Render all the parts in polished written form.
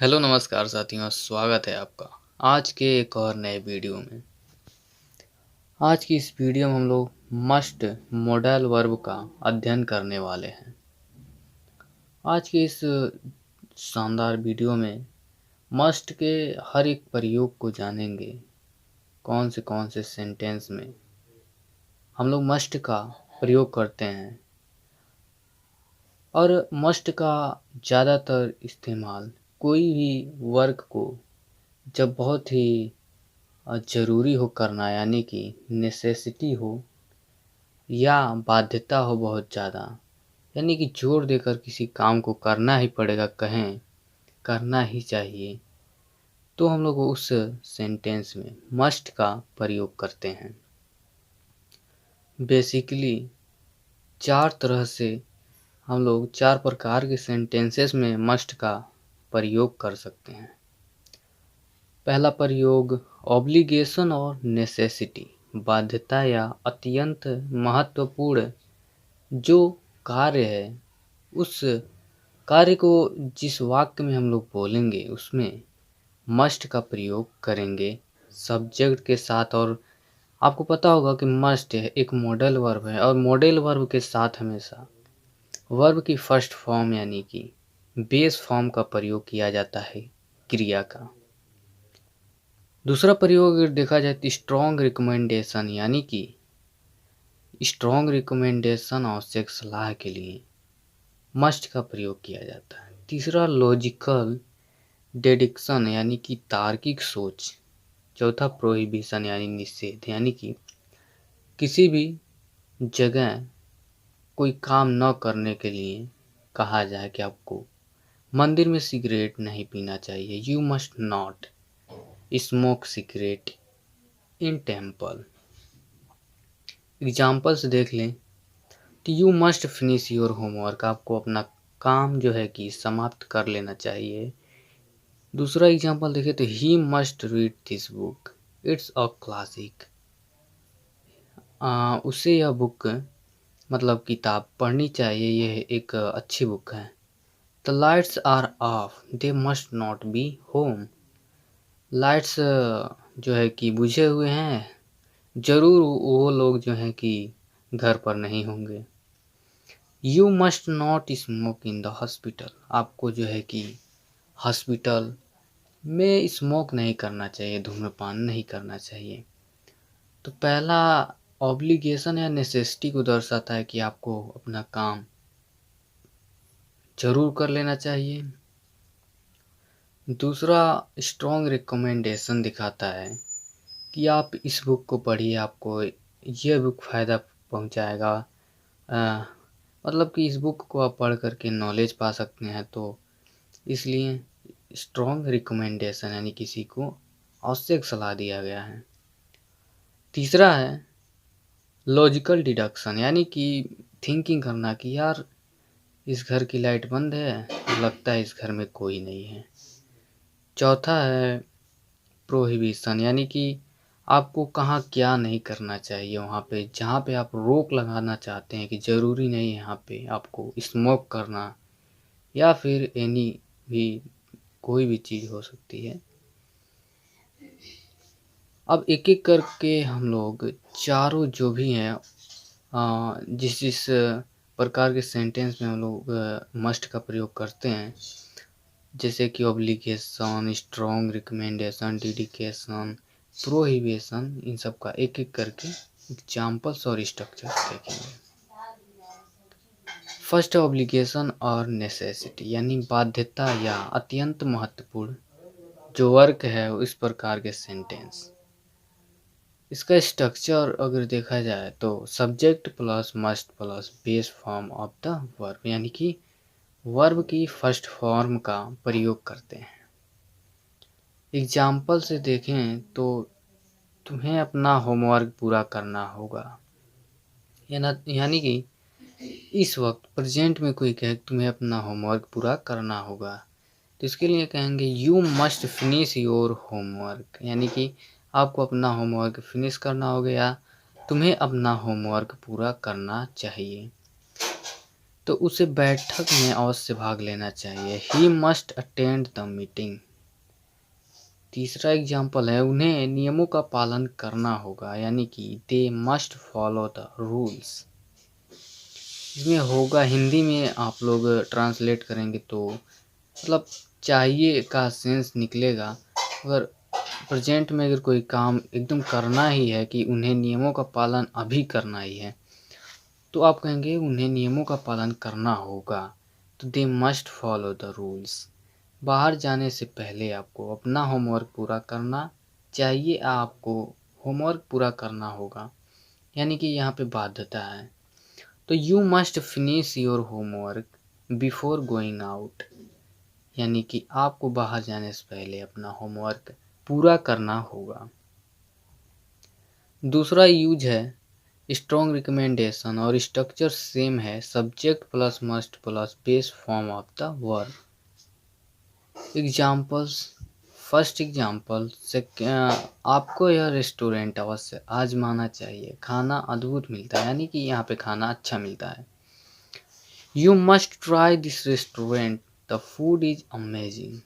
Hello नमस्कार साथियों, स्वागत है आपका आज के एक और नए वीडियो में। आज की इस वीडियो में हम लोग मस्ट मॉडल वर्ब का अध्ययन करने वाले हैं। आज के इस शानदार वीडियो में मस्ट के हर एक प्रयोग को जानेंगे। कौन से सेंटेंस में हम लोग मस्ट का प्रयोग करते हैं और मस्ट का ज़्यादातर इस्तेमाल कोई भी वर्क को जब बहुत ही ज़रूरी हो करना, यानी कि नेसेसिटी हो या बाध्यता हो बहुत ज़्यादा, यानी कि जोर देकर किसी काम को करना ही पड़ेगा, कहें करना ही चाहिए, तो हम लोग उस सेंटेंस में मस्ट का प्रयोग करते हैं। बेसिकली चार प्रकार के सेंटेंसेस में मस्ट का प्रयोग कर सकते हैं। पहला प्रयोग ऑब्लिगेशन और नेसेसिटी, बाध्यता या अत्यंत महत्वपूर्ण जो कार्य है, उस कार्य को जिस वाक्य में हम लोग बोलेंगे उसमें मस्ट का प्रयोग करेंगे सब्जेक्ट के साथ। और आपको पता होगा कि मस्ट एक मॉडल वर्ब है और मॉडल वर्ब के साथ हमेशा वर्ब की फर्स्ट फॉर्म यानी कि बेस फॉर्म का प्रयोग किया जाता है क्रिया का। दूसरा प्रयोग अगर देखा जाए तो स्ट्रॉन्ग रिकमेंडेशन, यानी कि स्ट्रॉन्ग रिकमेंडेशन आवश्यक सलाह के लिए मस्ट का प्रयोग किया जाता है। तीसरा लॉजिकल डिडक्शन, यानी कि तार्किक सोच। चौथा प्रोहिबिशन यानी निषेध, यानी कि किसी भी जगह कोई काम न करने के लिए कहा जाए कि आपको मंदिर में सिगरेट नहीं पीना चाहिए, you must not smoke cigarette in temple. Examples देख लें तो you must finish your homework, आपको अपना काम जो है कि समाप्त कर लेना चाहिए। दूसरा एग्जाम्पल देखें तो he must read this book, it's a classic, उसे यह बुक मतलब किताब पढ़नी चाहिए, यह एक अच्छी बुक है। The lights are off, they must not be home, lights जो है कि बुझे हुए हैं, ज़रूर वो लोग जो हैं कि घर पर नहीं होंगे। You must not smoke in the hospital, आपको जो है कि हॉस्पिटल में स्मोक नहीं करना चाहिए, धूम्रपान नहीं करना चाहिए। तो पहला ऑब्लिगेशन या नेसेसिटी को दर्शाता है कि आपको अपना काम जरूर कर लेना चाहिए। दूसरा स्ट्रॉन्ग रिकमेंडेशन दिखाता है कि आप इस बुक को पढ़िए, आपको यह बुक फ़ायदा पहुंचाएगा, मतलब कि इस बुक को आप पढ़ करके नॉलेज पा सकते हैं। तो इसलिए स्ट्रॉन्ग रिकमेंडेशन यानी किसी को आवश्यक सलाह दिया गया है। तीसरा है लॉजिकल डिडक्शन, यानी कि थिंकिंग करना कि यार इस घर की लाइट बंद है, लगता है इस घर में कोई नहीं है। चौथा है प्रोहिबिशन, यानी कि आपको कहाँ क्या नहीं करना चाहिए, वहाँ पे जहाँ पे आप रोक लगाना चाहते हैं कि ज़रूरी नहीं है यहाँ पे आपको स्मोक करना, या फिर एनी भी कोई भी चीज़ हो सकती है। अब एक एक करके हम लोग चारों जो भी हैं जिस प्रकार के सेंटेंस में हम लोग मस्ट का प्रयोग करते हैं, जैसे कि obligation, strong recommendation, dedication, prohibition, इन सब का एक एक करके एग्जाम्पल्स और स्ट्रक्चर्स देखेंगे। फर्स्ट ऑब्लिगेशन और नेसेसिटी, यानी बाध्यता या अत्यंत महत्वपूर्ण जो वर्क है इस प्रकार के सेंटेंस। इसका स्ट्रक्चर अगर देखा जाए तो subject plus must plus base form of the verb, यानी कि वर्ब की फर्स्ट फॉर्म का प्रयोग करते हैं। एग्जाम्पल से देखें तो तुम्हें अपना होमवर्क पूरा करना होगा, यानी कि इस वक्त प्रेजेंट में कोई कहे तुम्हें अपना होमवर्क पूरा करना होगा, तो इसके लिए कहेंगे you must finish your homework, यानी कि आपको अपना होमवर्क फिनिश करना होगा या तुम्हें अपना होमवर्क पूरा करना चाहिए। तो उसे बैठक में अवश्य भाग लेना चाहिए। He must attend the meeting. तीसरा एग्जाम्पल है, उन्हें नियमों का पालन करना होगा, यानी कि they must follow the rules. इसमें होगा हिंदी में आप लोग ट्रांसलेट करेंगे तो मतलब चाहिए का सेंस निकलेगा। अगर प्रेजेंट में अगर कोई काम एकदम करना ही है कि उन्हें नियमों का पालन अभी करना ही है, तो आप कहेंगे उन्हें नियमों का पालन करना होगा, तो they must follow the rules. बाहर जाने से पहले आपको अपना होमवर्क पूरा करना चाहिए, आपको होमवर्क पूरा करना होगा, यानी कि यहाँ पे बाध्यता है। तो you must finish your homework before going out, यानी कि आपको बाहर जाने से पहले अपना होमवर्क पूरा करना होगा। दूसरा यूज है स्ट्रॉन्ग रिकमेंडेशन, और स्ट्रक्चर सेम है, subject plus must plus base form of the verb. Examples, first example से आपको यह रेस्टोरेंट अवश्य आजमाना चाहिए, खाना अद्भुत मिलता है, यानी कि यहाँ पे खाना अच्छा मिलता है। You must try this restaurant, the food is amazing.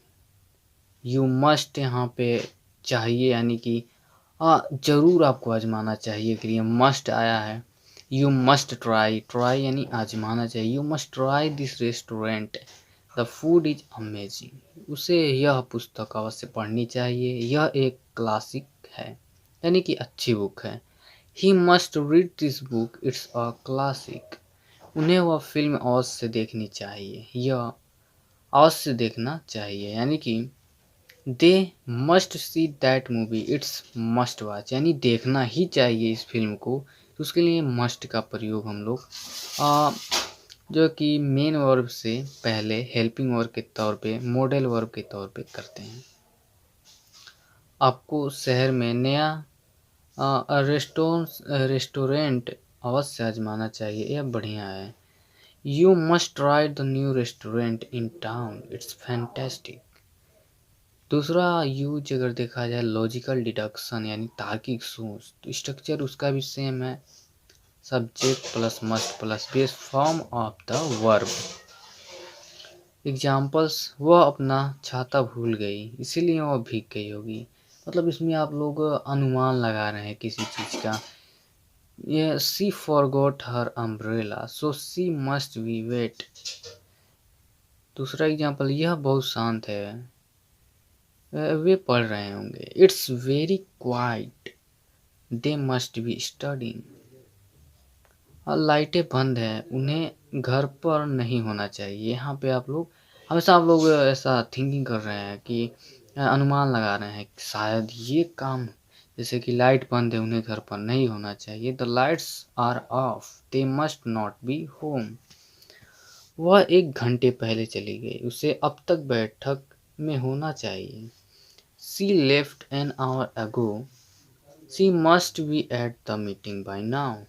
You must यहाँ पे चाहिए, यानी कि जरूर आपको आजमाना चाहिए के लिए मस्ट आया है। यू मस्ट ट्राई, ट्राई यानी आजमाना चाहिए। You must try this restaurant, the food is amazing. उसे यह पुस्तक अवश्य पढ़नी चाहिए, यह एक क्लासिक है, यानी कि अच्छी बुक है। He must read this book, it's a classic. उन्हें वह फिल्म अवश्य देखनी चाहिए, यह अवश्य देखना चाहिए, यानी कि they must see that movie, it's must watch, यानी देखना ही चाहिए इस फिल्म को। तो उसके लिए मस्ट का प्रयोग हम लोग जो कि मेन वर्ब से पहले हेल्पिंग वर्ब के तौर पे, मॉडल वर्ब के तौर पे करते हैं। आपको शहर में नया रेस्टोरेंट अवश्य आजमाना चाहिए, यह बढ़िया है। You must try the new restaurant in town, it's fantastic. दूसरा यूज अगर देखा जाए लॉजिकल डिडक्शन, यानी तार्किक सोच, तो स्ट्रक्चर उसका भी सेम है, subject plus must plus base form of the verb. Examples, वह अपना छाता भूल गई इसीलिए वह भीग गई होगी। मतलब इसमें आप लोग अनुमान लगा रहे हैं किसी चीज़ का। ये she forgot her umbrella so she must be wet. दूसरा एग्जाम्पल, यह बहुत शांत है, वे पढ़ रहे होंगे। It's very quiet, they must be studying. और लाइटें बंद हैं, उन्हें घर पर नहीं होना चाहिए। यहाँ पे आप लोग हमेशा आप लोग ऐसा थिंकिंग कर रहे हैं कि अनुमान लगा रहे हैं कि शायद ये काम, जैसे कि लाइट बंद है, उन्हें घर पर नहीं होना चाहिए। The lights are off, they must not be home. वह 1 घंटे पहले चली गई, उसे अब तक बैठक में होना चाहिए। She left an hour ago, she must be at the meeting by now.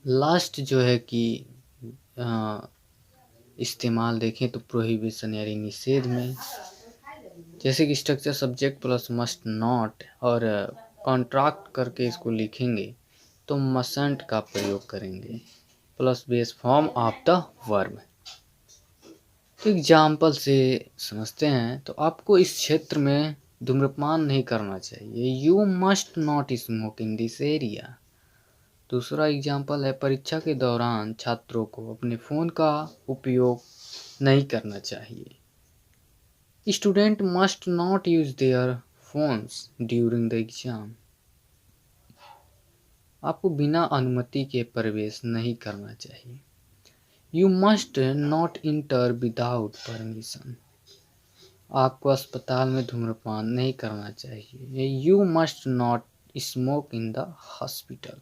Last जो है कि इस्तेमाल देखें तो प्रोहिबिशन यानी निषेध में, जैसे कि structure subject plus must not, और कॉन्ट्रैक्ट करके इसको लिखेंगे तो मसंट का प्रयोग करेंगे plus base form of the verb. तो एग्जाम्पल से समझते हैं, तो आपको इस क्षेत्र में धूम्रपान नहीं करना चाहिए। You must not smoke in this area. दूसरा एग्जाम्पल है, परीक्षा के दौरान छात्रों को अपने फ़ोन का उपयोग नहीं करना चाहिए। Student must not use their phones during the exam. आपको बिना अनुमति के प्रवेश नहीं करना चाहिए। You must not inter without permission. आपको अस्पताल में धूम्रपान नहीं करना चाहिए। You must not smoke in the hospital.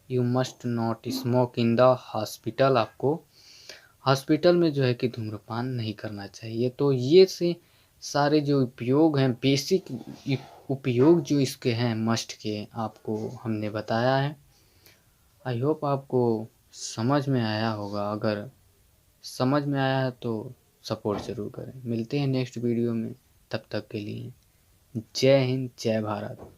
You must not smoke in the hospital. आपको हॉस्पिटल में जो है कि धूम्रपान नहीं करना चाहिए। तो ये से सारे जो उपयोग हैं, बेसिक उपयोग जो इसके हैं मस्ट के, आपको हमने बताया है। आई होप आपको समझ में आया होगा। अगर समझ में आया है तो सपोर्ट ज़रूर करें। मिलते हैं नेक्स्ट वीडियो में, तब तक के लिए जय हिंद, जय भारत।